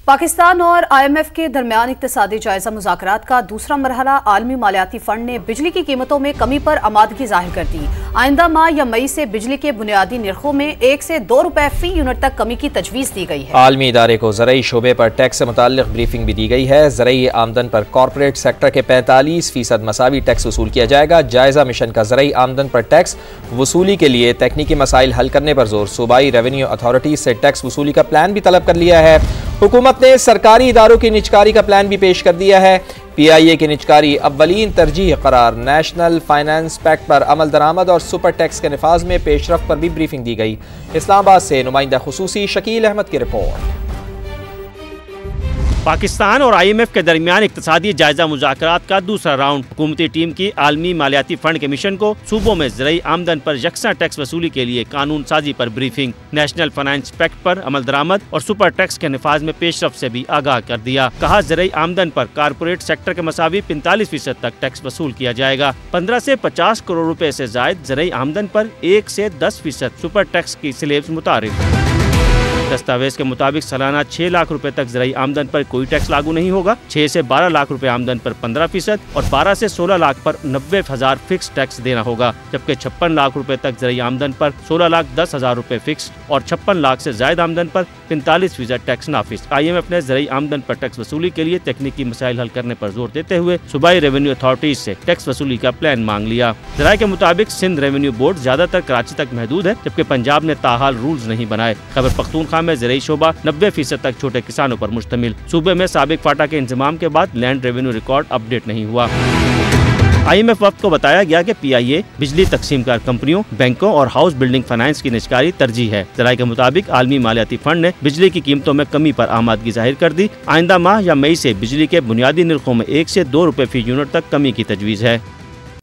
پاکستان اور IMF کے درمیان اقتصادی جائزہ مذاکرات کا دوسرا مرحلہ عالمی مالیاتی فنڈ نے بجلی کی قیمتوں میں کمی پر آمادگی ظاہر کر دی۔ آئندہ ماہ یا مئی سے بجلی کے بنیادی نرخوں میں 1 سے 2 روپے فی یونٹ تک کمی کی تجویز دی گئی ہے۔ عالمی ادارے کو زرعی شعبے پر ٹیکس سے متعلق بریفنگ بھی دی گئی ہے۔ زرعی آمدن پر کارپوریٹ سیکٹر کے 45% مساوی ٹیکس وصول کیا جائے گا۔ جائزہ مشن کا زرعی آمدن پر ٹیکس وصولی کے لیے تکنیکی مسائل حل کرنے پر زور۔ صوبائی ریونیو اتھارٹیز سے ٹیکس وصولی کا پلان بھی طلب کر لیا ہے۔ حکومت نے سرکاری اداروں کی نجکاری کا پلان بھی پیش کر دیا ہے۔ PIA کی نجکاری اولین ترجیح قرار۔ نیشنل فائنانس پیکٹ پر عمل درآمد اور سپر ٹیکس کے نفاذ میں پیش رفت پر بھی بریفنگ دی گئی۔ اسلام آباد سے نمائندہ خصوصی شکیل احمد کی رپورٹ۔ پاکستان اور IMF کے درمیان اقتصادی جائزہ مذاکرات کا دوسرا راؤنڈ۔ حکومتی ٹیم کی عالمی مالیاتی فنڈ کے مشن کو صوبوں میں زرعی آمدن پر یکساں ٹیکس وصولی کے لیے قانون سازی پر بریفنگ، نیشنل فائنانس پیکٹ پر عمل درآمد اور سپر ٹیکس کے نفاذ میں پیش رفت سے بھی آگاہ کر دیا۔ کہا زرعی آمدن پر کارپوریٹ سیکٹر کے مساوی 45% تک ٹیکس وصول کیا جائے گا۔ 15 سے 50 کروڑ روپے سے زائد زرعی آمدن پر 1 سے 10% سپر ٹیکس کی سلیبس متعارف۔ دستاویز کے مطابق سالانہ 6 لاکھ روپے تک زرعی آمدن پر کوئی ٹیکس لاگو نہیں ہوگا۔ 6 سے 12 لاکھ روپے آمدن پر 15% اور 12 سے 16 لاکھ پر 90,000 فکس ٹیکس دینا ہوگا، جبکہ 56 لاکھ روپے تک زرعی آمدن پر 16,10,000 روپے فکس اور 56 لاکھ سے زائد آمدن پر 45% ٹیکس نافذ۔ IMF نے زرعی آمدن پر ٹیکس وصولی کے لیے تکنیکی مسائل حل کرنے پر زور دیتے ہوئے صوبائی ریونیو اتھارٹیز سے ٹیکس وصولی کا پلان مانگ لیا۔ ذرائع کے مطابق سندھ ریونیو بورڈ زیادہ تر کراچی تک محدود ہے، جبکہ پنجاب نے تاحال رولز نہیں بنائے۔ خیبر پختونخوا میں زرعی شعبہ 90% تک چھوٹے کسانوں پر مشتمل۔ صوبے میں سابق فاٹا کے انضمام کے بعد لینڈ ریونیو ریکارڈ اپ ڈیٹ نہیں ہوا۔ IMF وفد کو بتایا گیا کہ PIA بجلی تقسیم کار کمپنیوں، بینکوں اور ہاؤس بلڈنگ فائنانس کی نجکاری ترجیح ہے۔ ذرائع کے مطابق عالمی مالیاتی فنڈ نے بجلی کی قیمتوں میں کمی پر آمادگی ظاہر کر دی۔ آئندہ ماہ یا مئی سے بجلی کے بنیادی نرخوں میں 1 سے 2 روپے فی یونٹ تک کمی کی تجویز ہے۔